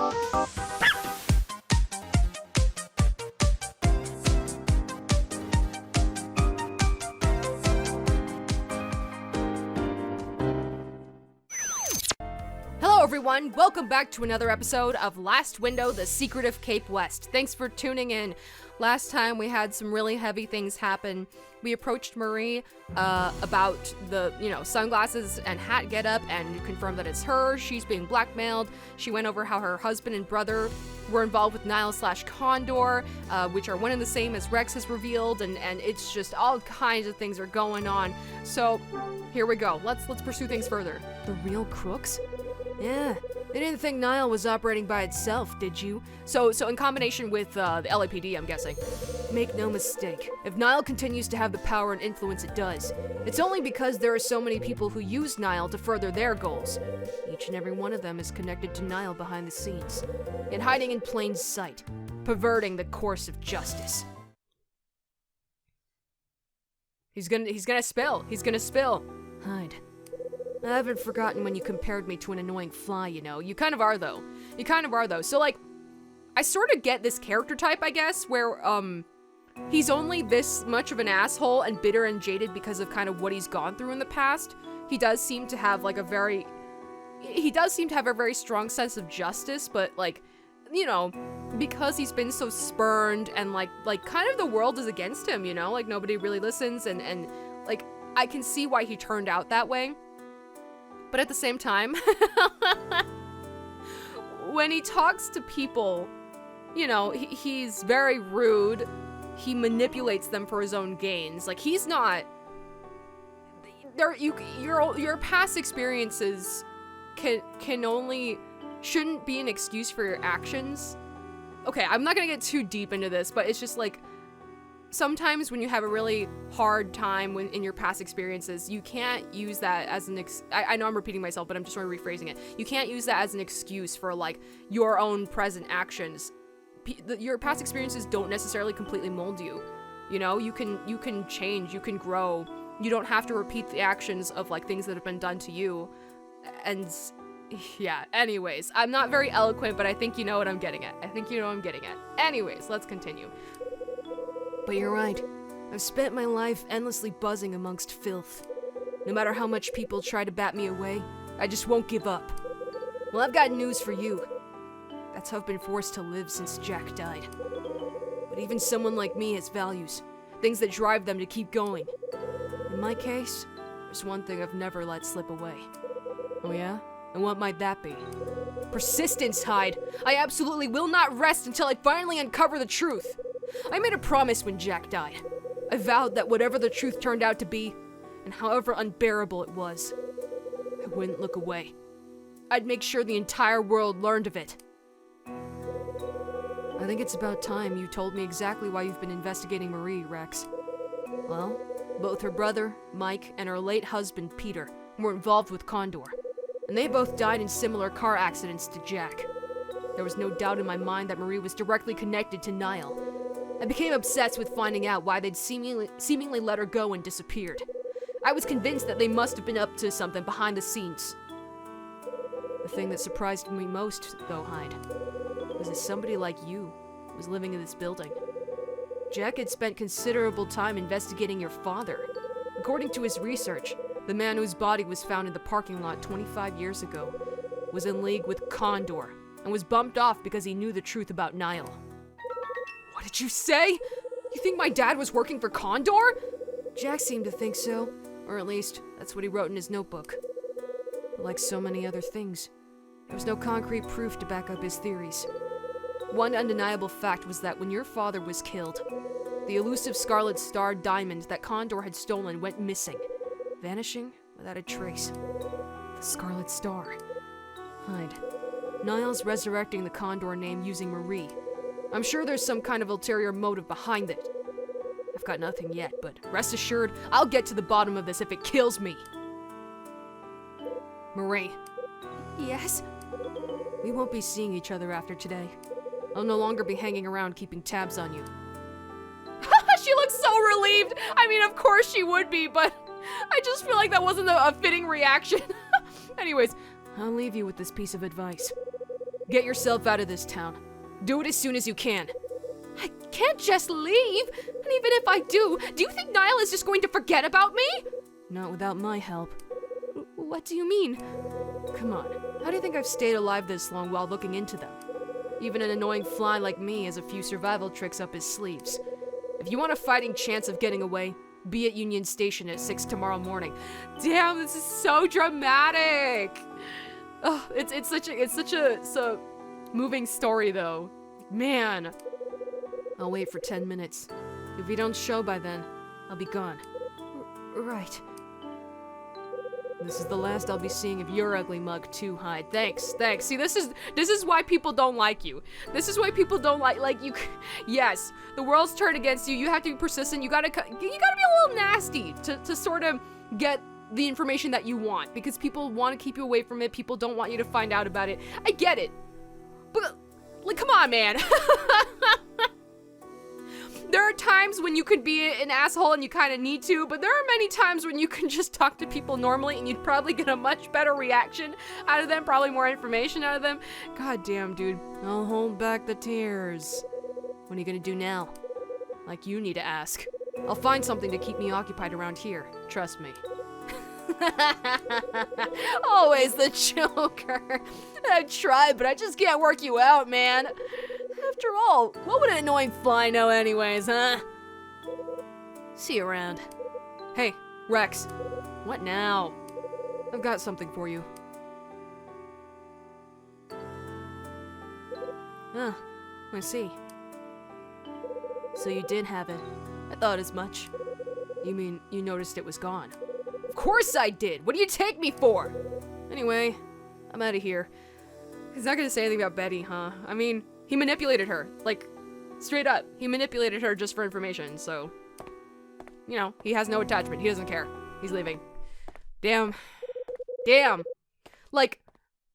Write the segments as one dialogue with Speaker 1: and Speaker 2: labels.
Speaker 1: Hello everyone, welcome back to another episode of Last Window, The Secret of Cape West. Thanks for tuning in. Last time we had some really heavy things happen. We approached Marie about the, sunglasses and hat getup and confirmed that it's her. She's being blackmailed. She went over how her husband and brother were involved with Nile/Condor, which are one and the same as Rex has revealed, and it's just all kinds of things are going on. So here we go. Let's pursue things further. The real crooks? Yeah, they didn't think Nile was operating by itself, did you? So in combination with the LAPD, I'm guessing. Make no mistake, if Nile continues to have the power and influence it does, it's only because there are so many people who use Nile to further their goals. Each and every one of them is connected to Nile behind the scenes, and hiding in plain sight, perverting the course of justice. He's gonna spill. Hide. I haven't forgotten when you compared me to an annoying fly, You kind of are, though. So, I sort of get this character type, I guess, where, he's only this much of an asshole and bitter and jaded because of kind of what he's gone through in the past. He does seem to have, a very strong sense of justice, but, because he's been so spurned and, kind of the world is against him, nobody really listens, and I can see why he turned out that way. But at the same time, when he talks to people, he's very rude. He manipulates them for his own gains. He's not... Your past experiences shouldn't be an excuse for your actions. Okay, I'm not gonna get too deep into this, but it's just sometimes when you have a really hard time in your past experiences, you can't use that as an I know I'm repeating myself, but I'm just sort of rephrasing it. You can't use that as an excuse for your own present actions. Your past experiences don't necessarily completely mold you. You can change, you can grow. You don't have to repeat the actions of things that have been done to you. And yeah, anyways, I'm not very eloquent, but I think you know what I'm getting at. Anyways, let's continue. But you're right. I've spent my life endlessly buzzing amongst filth. No matter how much people try to bat me away, I just won't give up. Well, I've got news for you. That's how I've been forced to live since Jack died. But even someone like me has values, things that drive them to keep going. In my case, there's one thing I've never let slip away. Oh yeah? And what might that be? Persistence, Hyde. I absolutely will not rest until I finally uncover the truth. I made a promise when Jack died. I vowed that whatever the truth turned out to be, and however unbearable it was, I wouldn't look away. I'd make sure the entire world learned of it. I think it's about time you told me exactly why you've been investigating Marie, Rex. Well, both her brother, Mike, and her late husband, Peter, were involved with Condor, and they both died in similar car accidents to Jack. There was no doubt in my mind that Marie was directly connected to Nile. I became obsessed with finding out why they'd seemingly let her go and disappeared. I was convinced that they must have been up to something behind the scenes. The thing that surprised me most, though, Hyde, was that somebody like you was living in this building. Jack had spent considerable time investigating your father. According to his research, the man whose body was found in the parking lot 25 years ago was in league with Condor and was bumped off because he knew the truth about Nile. What did you say? You think my dad was working for Condor? Jack seemed to think so, or at least that's what he wrote in his notebook. But like so many other things, there was no concrete proof to back up his theories. One undeniable fact was that when your father was killed, the elusive Scarlet Star diamond that Condor had stolen went missing, vanishing without a trace. The Scarlet Star. Hyde. Nile's resurrecting the Condor name using Marie. I'm sure there's some kind of ulterior motive behind it. I've got nothing yet, but rest assured, I'll get to the bottom of this if it kills me. Marie. Yes? We won't be seeing each other after today. I'll no longer be hanging around keeping tabs on you. She looks so relieved! I mean, of course she would be, but I just feel like that wasn't a fitting reaction. Anyways, I'll leave you with this piece of advice. Get yourself out of this town. Do it as soon as you can.
Speaker 2: I can't just leave. And even if I do you think Nile is just going to forget about me?
Speaker 1: Not without my help.
Speaker 2: What do you mean?
Speaker 1: Come on. How do you think I've stayed alive this long while looking into them? Even an annoying fly like me has a few survival tricks up his sleeves. If you want a fighting chance of getting away, be at Union Station at 6 tomorrow morning.
Speaker 2: Damn, this is so dramatic. Oh, it's such a moving story though. Man.
Speaker 1: I'll wait for 10 minutes. If you don't show by then, I'll be gone.
Speaker 2: Right.
Speaker 1: This is the last I'll be seeing of your ugly mug too, Hyde. Thanks.
Speaker 2: See, this is why people don't like you. This is why people don't like you. Yes, the world's turned against you. You have to be persistent. You gotta be a little nasty to sort of get the information that you want, because people want to keep you away from it. People don't want you to find out about it. I get it, but like, come on, man. There are times when you could be an asshole and you kind of need to, but there are many times when you can just talk to people normally and you'd probably get a much better reaction out of them, probably more information out of them. God damn, dude.
Speaker 1: I'll hold back the tears. What are you gonna do now? Like, you need to ask. I'll find something to keep me occupied around here. Trust me.
Speaker 2: Always the joker. I've tried, but I just can't work you out, man. After all, what would an annoying fly know anyways, huh?
Speaker 1: See you around. Hey, Rex. What now? I've got something for you. Ah, I see. So you did have it. I thought as much. You mean you noticed it was gone?
Speaker 2: Of course I did! What do you take me for?
Speaker 1: Anyway, I'm out of here. He's not gonna say anything about Betty, huh? I mean, he manipulated her. Like, straight up. He manipulated her just for information, so... You know, he has no attachment. He doesn't care. He's leaving. Damn. Like,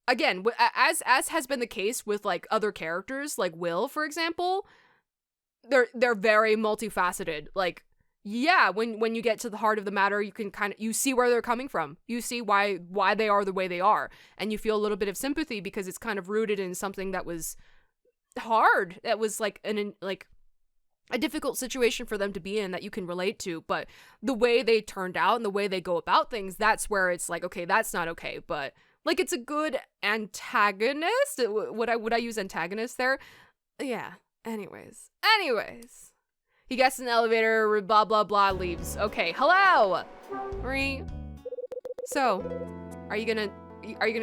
Speaker 1: again, as has been the case with, like, other characters, like Will, for example, they're very multifaceted. Like, yeah, when you get to the heart of the matter, you can you see where they're coming from. You see why they are the way they are. And you feel a little bit of sympathy because it's kind of rooted in something that was hard. That was like a difficult situation for them to be in that you can relate to. But the way they turned out and the way they go about things, that's where it's like, okay, that's not okay. But like, it's a good antagonist. Would I use antagonist there? Yeah. Anyways. He gets in the elevator, blah, blah, blah, leaves. Okay, hello! Marie. So, are you gonna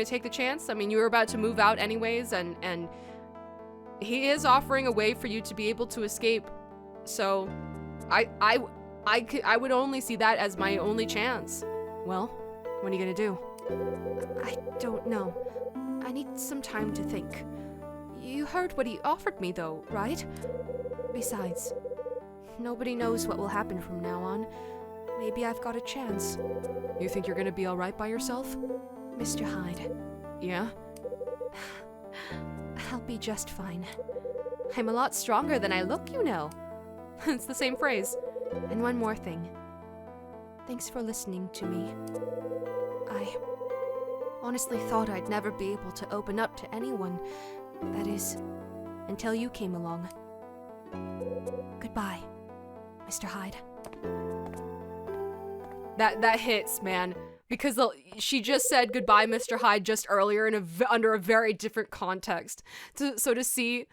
Speaker 1: take the chance? I mean, you were about to move out anyways, and he is offering a way for you to be able to escape. So, I would only see that as my only chance. Well, what are you gonna do?
Speaker 2: I don't know. I need some time to think. You heard what he offered me though, right? Besides, nobody knows what will happen from now on. Maybe I've got a chance.
Speaker 1: You think you're gonna be alright by yourself?
Speaker 2: Mr. Hyde.
Speaker 1: Yeah?
Speaker 2: I'll be just fine. I'm a lot stronger than I look, you know.
Speaker 1: It's the same phrase.
Speaker 2: And one more thing. Thanks for listening to me. I honestly thought I'd never be able to open up to anyone. That is, until you came along. Goodbye, Mr. Hyde.
Speaker 1: That hits, man. Because she just said goodbye, Mr. Hyde, just earlier under a very different context. So to see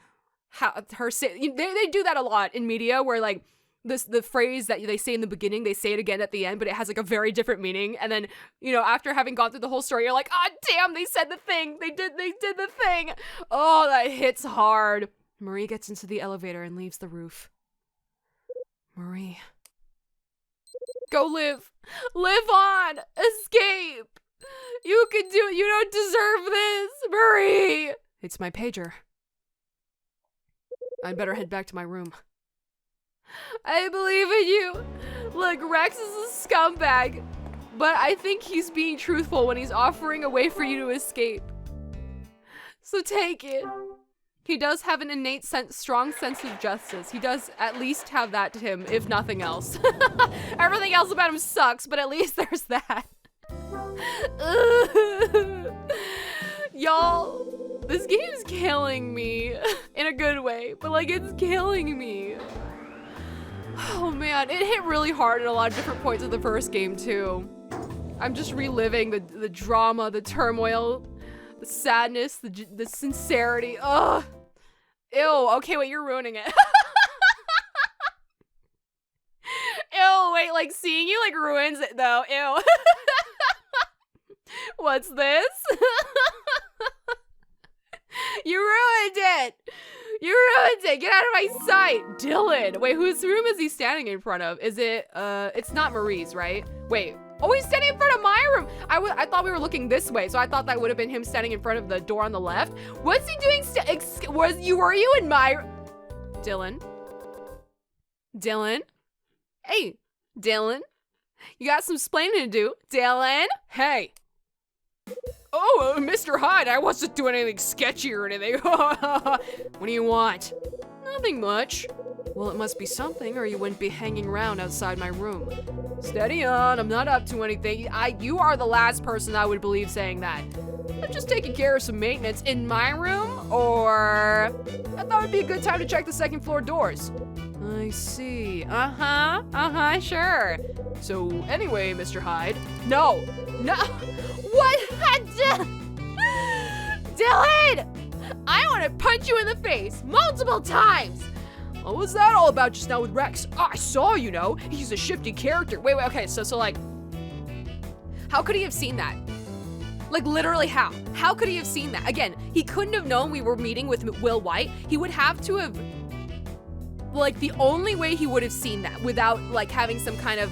Speaker 1: how her say, they do that a lot in media, where like the phrase that they say in the beginning, they say it again at the end, but it has like a very different meaning. And then, you know, after having gone through the whole story, you're like, ah, damn, they said the thing. They did the thing. Oh, that hits hard. Marie gets into the elevator and leaves the roof. Marie. Go live. Live on. Escape. You can do it. You don't deserve this. Marie. It's my pager. I'd better head back to my room. I believe in you. Look, Rex is a scumbag, but I think he's being truthful when he's offering a way for you to escape. So take it. He does have an innate strong sense of justice. He does at least have that to him, if nothing else. Everything else about him sucks, but at least there's that. Y'all,
Speaker 2: This game's killing me in a good way, but like it's killing me. Oh man, it hit really hard at a lot of different points of the first game too. I'm just reliving the drama, the turmoil, the sadness, the sincerity. Ugh. Ew, okay, wait, you're ruining it. Ew, wait, like seeing you like ruins it though, ew. What's this? You ruined it! You ruined it! Get out of my sight! Dylan! Wait, whose room is he standing in front of? Is it, it's not Marie's, right? Wait. Oh, he's standing in front of my room! I thought we were looking this way, so I thought that would have been him standing in front of the door on the left. What's he doing? Were you in my... Dylan? Dylan? Hey, Dylan? You got some splaining to do. Dylan? Hey! Oh, Mr. Hyde, I wasn't doing anything sketchy or anything. What do you want? Nothing much.
Speaker 1: Well, it must be something, or you wouldn't be hanging around outside my room.
Speaker 2: Steady on, I'm not up to anything. You are the last person I would believe saying that. I'm just taking care of some maintenance in my room, or I thought it'd be a good time to check the second floor doors.
Speaker 1: I see.
Speaker 2: Sure. So anyway, Mr. Hyde. No. What? Dylan! I want to punch you in the face multiple times. What was that all about just now with Rex? Oh, I saw, you know. He's a shifty character. Wait, okay, so like, how could he have seen that? Like literally how? How could he have seen that? Again, he couldn't have known we were meeting with Will White. He would have to have, like the only way he would have seen that without like having some kind of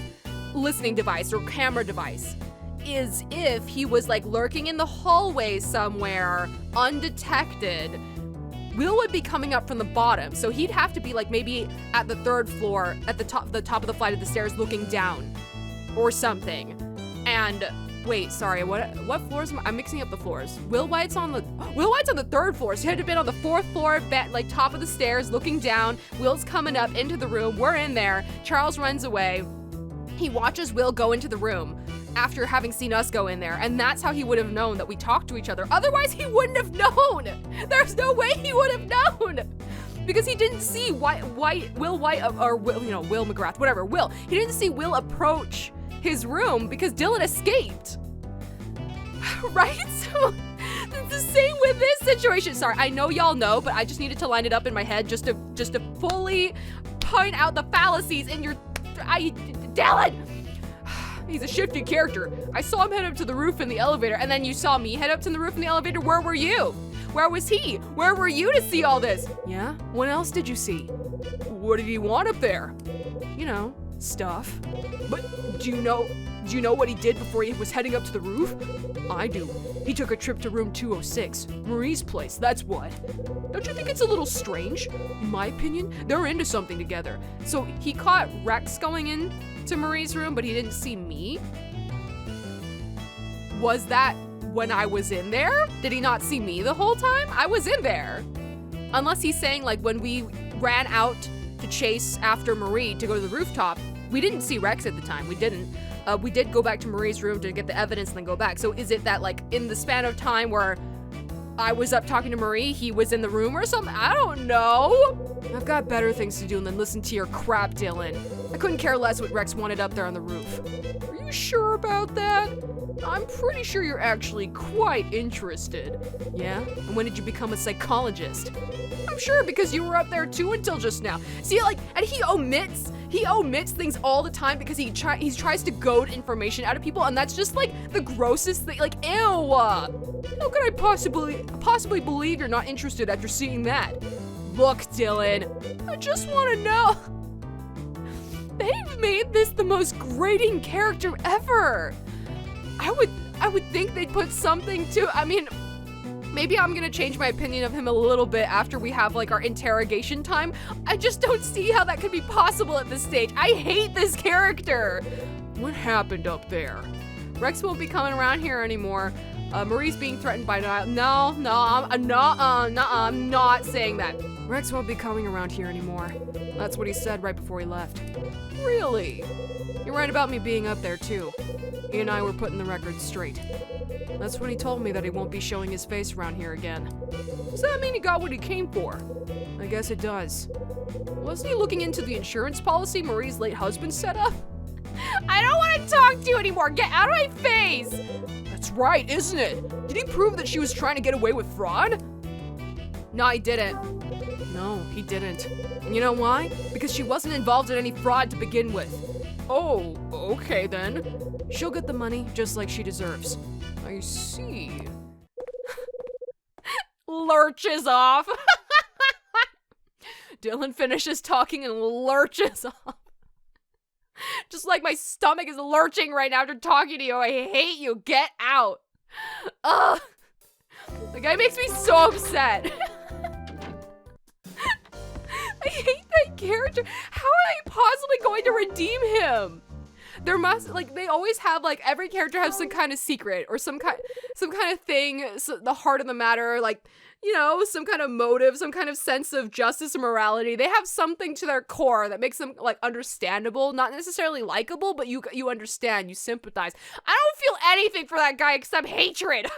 Speaker 2: listening device or camera device is if he was like lurking in the hallway somewhere undetected. Will would be coming up from the bottom, so he'd have to be like maybe at the third floor, at the top of the flight of the stairs looking down or something. And wait, sorry, what floors am I'm mixing up the floors. Will White's on the third floor, so he had to have been on the fourth floor, like top of the stairs looking down. Will's coming up into the room, we're in there. Charles runs away. He watches Will go into the room after having seen us go in there, and that's how he would have known that we talked to each other. Otherwise, he wouldn't have known. There's no way he would have known, because he didn't see Will McGrath, whatever, Will. He didn't see Will approach his room because Dylan escaped. Right? So it's the same with this situation. Sorry, I know y'all know, but I just needed to line it up in my head just to fully point out the fallacies in your Dylan. He's a shifty character. I saw him head up to the roof in the elevator, and then you saw me head up to the roof in the elevator. Where were you? Where was he? Where were you to see all this?
Speaker 1: Yeah? What else did you see?
Speaker 2: What did he want up there?
Speaker 1: You know, stuff.
Speaker 2: But do you know what he did before he was heading up to the roof?
Speaker 1: I do. He took a trip to room 206, Marie's place, that's what.
Speaker 2: Don't you think it's a little strange?
Speaker 1: In my opinion, they're into something together.
Speaker 2: So he caught Rex going in to Marie's room, but he didn't see me? Was that when I was in there? Did he not see me the whole time? I was in there. Unless he's saying like when we ran out to chase after Marie to go to the rooftop, we didn't see Rex at the time, we didn't. We did go back to Marie's room to get the evidence and then go back. So is it that like in the span of time where I was up talking to Marie, he was in the room or something? I don't know.
Speaker 1: I've got better things to do than listen to your crap, Dylan. I couldn't care less what Rex wanted up there on the roof.
Speaker 2: Are you sure about that? I'm pretty sure you're actually quite interested.
Speaker 1: Yeah? And when did you become a psychologist?
Speaker 2: I'm sure because you were up there too until just now. See, like, and he omits things all the time because he tries to goad information out of people, and that's just like the grossest thing. Like, ew. How could I possibly believe you're not interested after seeing that? Look, Dylan, I just want to know. They've made this the most grating character ever. I would think they'd put something to, I mean, maybe I'm gonna change my opinion of him a little bit after we have like our interrogation time. I just don't see how that could be possible at this stage. I hate this character.
Speaker 1: What happened up there?
Speaker 2: Rex won't be coming around here anymore. Marie's being threatened by Nile. No, I'm not saying that.
Speaker 1: Rex won't be coming around here anymore. That's what he said right before he left.
Speaker 2: Really?
Speaker 1: You're right about me being up there too. He and I were putting the record straight. That's when he told me that he won't be showing his face around here again.
Speaker 2: Does that mean he got what he came for?
Speaker 1: I guess it does.
Speaker 2: Wasn't he looking into the insurance policy Marie's late husband set up? I don't want to talk to you anymore. Get out of my face.
Speaker 1: That's right, isn't it? Did he prove that she was trying to get away with fraud?
Speaker 2: No, he didn't.
Speaker 1: No, he didn't. And you know why? Because she wasn't involved in any fraud to begin with.
Speaker 2: Oh, okay then.
Speaker 1: She'll get the money just like she deserves.
Speaker 2: I see. Lurches off. Dylan finishes talking and lurches off. Just like my stomach is lurching right now after talking to you. I hate you. Get out. Ugh. The guy makes me so upset. I hate that character. How are they possibly going to redeem him? There must, like, they always have, like, every character has some kind of secret or some kind of thing, so the heart of the matter, like, you know, some kind of motive, some kind of sense of justice and morality. They have something to their core that makes them, like, understandable, not necessarily likable, but you understand, you sympathize. I don't feel anything for that guy except hatred.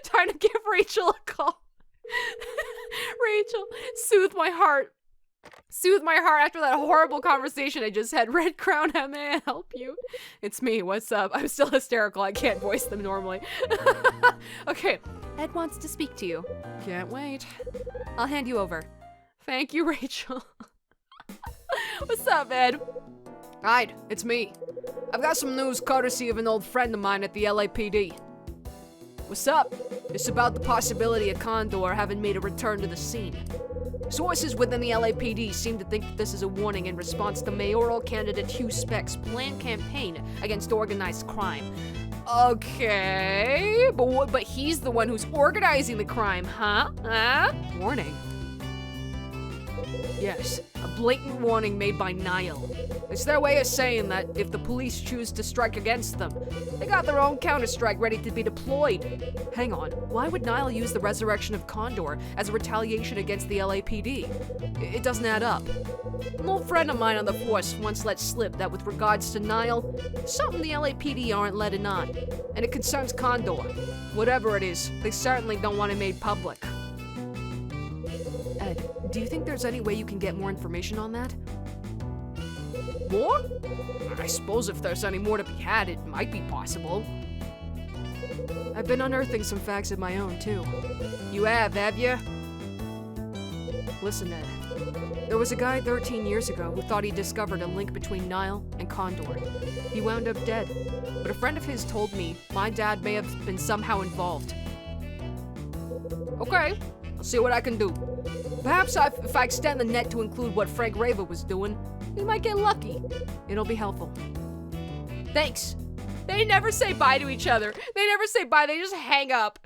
Speaker 2: Trying to give Rachel a call. Rachel, soothe my heart. Soothe my heart after that horrible conversation I just had. Red Crown, how may I help you? It's me, what's up? I'm still hysterical, I can't voice them normally. Okay, Ed wants to speak to you.
Speaker 1: Can't wait.
Speaker 2: I'll hand you over. Thank you, Rachel. What's up, Ed?
Speaker 1: Hi, it's me. I've got some news courtesy of an old friend of mine at the LAPD. What's up? It's about the possibility of Condor having made a return to the scene. Sources within the LAPD seem to think that this is a warning in response to mayoral candidate Hugh Speck's planned campaign against organized crime.
Speaker 2: Okay, but he's the one who's organizing the crime, huh?
Speaker 1: Warning? Yes, a blatant warning made by Nile. It's their way of saying that if the police choose to strike against them, they got their own counterstrike ready to be deployed. Hang on, why would Nile use the resurrection of Condor as a retaliation against the LAPD? It doesn't add up. An old friend of mine on the force once let slip that with regards to Nile, something the LAPD aren't letting on, and it concerns Condor. Whatever it is, they certainly don't want it made public. Ed, do you think there's any way you can get more information on that?
Speaker 2: More? I suppose if there's any more to be had, it might be possible.
Speaker 1: I've been unearthing some facts of my own, too.
Speaker 2: You have you?
Speaker 1: Listen, Ed. There was a guy 13 years ago who thought he discovered a link between Nile and Condor. He wound up dead, but a friend of his told me my dad may have been somehow involved.
Speaker 2: Okay, I'll see what I can do.
Speaker 1: Perhaps if I extend the net to include what Frank Rava was doing, we might get lucky. It'll be helpful.
Speaker 2: Thanks. They never say bye to each other. They never say bye, they just hang up.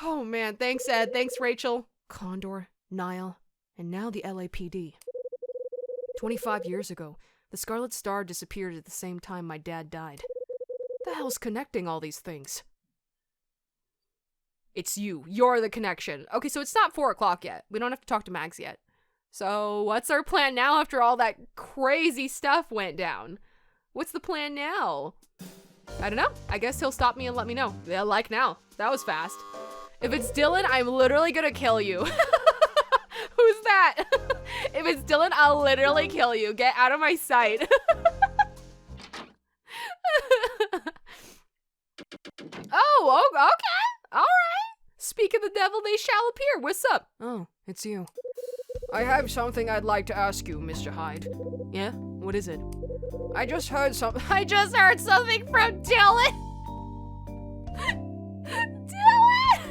Speaker 2: Oh man, thanks Ed, thanks Rachel.
Speaker 1: Condor, Nile, and now the LAPD. 25 years ago, the Scarlet Star disappeared at the same time my dad died. The hell's connecting all these things?
Speaker 2: It's you. You're the connection. Okay, so it's not 4 o'clock yet. We don't have to talk to Mags yet. So what's our plan now after all that crazy stuff went down? What's the plan now? I don't know. I guess he'll stop me and let me know. Yeah, like now. That was fast. If it's Dylan, I'm literally gonna kill you. Who's that? If it's Dylan, I'll literally kill you. Get out of my sight. Oh, okay. All right. Speak of the devil, they shall appear. What's up?
Speaker 1: Oh, it's you. I have something I'd like to ask you, Mr. Hyde.
Speaker 2: Yeah? What is it?
Speaker 1: I just heard something.
Speaker 2: I just heard something from Dylan. Dylan!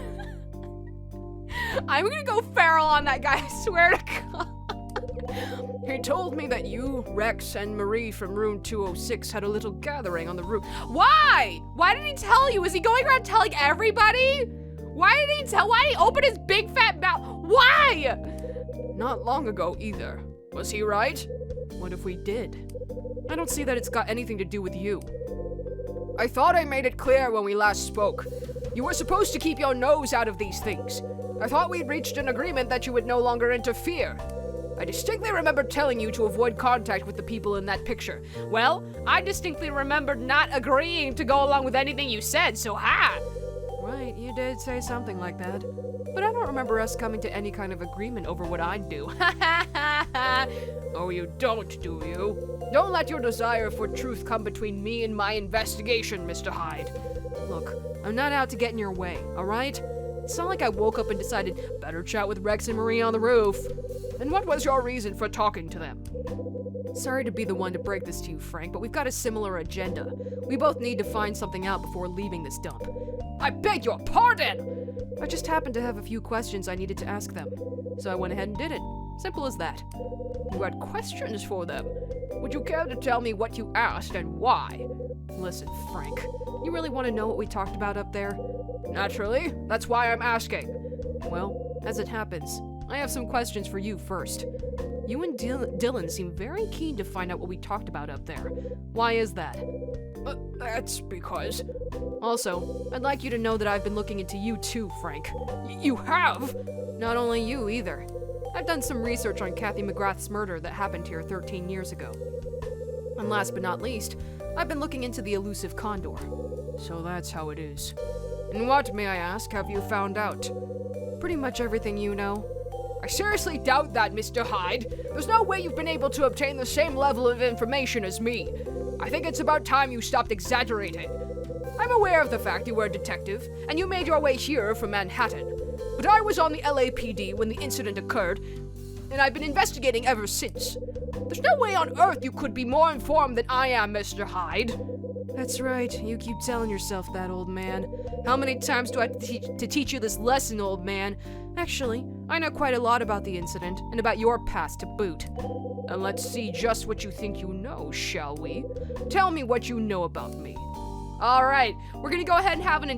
Speaker 2: I'm gonna go feral on that guy, I swear to God.
Speaker 1: He told me that you, Rex, and Marie from room 206 had a little gathering on the roof.
Speaker 2: Why? Why did he tell you? Is he going around telling everybody? Why did he open his big fat mouth? Why?
Speaker 1: Not long ago either. Was he right? What if we did? I don't see that it's got anything to do with you. I thought I made it clear when we last spoke. You were supposed to keep your nose out of these things. I thought we'd reached an agreement that you would no longer interfere.
Speaker 2: I distinctly remember telling you to avoid contact with the people in that picture. Well, I distinctly remember not agreeing to go along with anything you said, so ha!
Speaker 1: Right, you did say something like that. But I don't remember us coming to any kind of agreement over what I'd do.
Speaker 2: Oh, you don't, do you? Don't let your desire for truth come between me and my investigation, Mr. Hyde.
Speaker 1: Look, I'm not out to get in your way, alright? It's not like I woke up and decided, better chat with Rex and Marie on the roof.
Speaker 2: And what was your reason for talking to them?
Speaker 1: Sorry to be the one to break this to you, Frank, but we've got a similar agenda. We both need to find something out before leaving this dump.
Speaker 2: I beg your pardon!
Speaker 1: I just happened to have a few questions I needed to ask them, so I went ahead and did it. Simple as that.
Speaker 2: You had questions for them. Would you care to tell me what you asked and why?
Speaker 1: Listen, Frank, you really want to know what we talked about up there?
Speaker 2: Naturally, that's why I'm asking.
Speaker 1: Well, as it happens, I have some questions for you first. You and Dylan seem very keen to find out what we talked about up there. Why is that?
Speaker 2: That's because...
Speaker 1: Also, I'd like you to know that I've been looking into you too, Frank.
Speaker 2: You have?
Speaker 1: Not only you, either. I've done some research on Kathy McGrath's murder that happened here 13 years ago. And last but not least, I've been looking into the elusive Condor. So that's how it is.
Speaker 2: And what, may I ask, have you found out?
Speaker 1: Pretty much everything you know.
Speaker 2: I seriously doubt that, Mr. Hyde. There's no way you've been able to obtain the same level of information as me. I think it's about time you stopped exaggerating. I'm aware of the fact you were a detective, and you made your way here from Manhattan. But I was on the LAPD when the incident occurred, and I've been investigating ever since. There's no way on earth you could be more informed than I am, Mr. Hyde.
Speaker 1: That's right, you keep telling yourself that, old man. How many times do I have to teach you this lesson, old man? Actually, I know quite a lot about the incident, and about your past to boot.
Speaker 2: And let's see just what you think you know, shall we? Tell me what you know about me. Alright, we're gonna go ahead and have an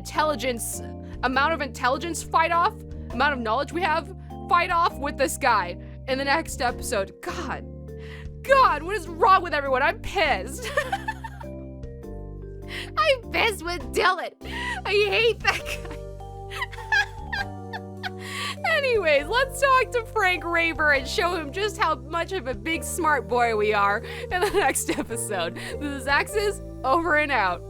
Speaker 2: amount of intelligence fight off, amount of knowledge we have fight off with this guy in the next episode. God, what is wrong with everyone? I'm pissed. I'm pissed with Dylan. I hate that guy. Anyways, let's talk to Frank Raver and show him just how much of a big smart boy we are in the next episode. This is Axis, over and out.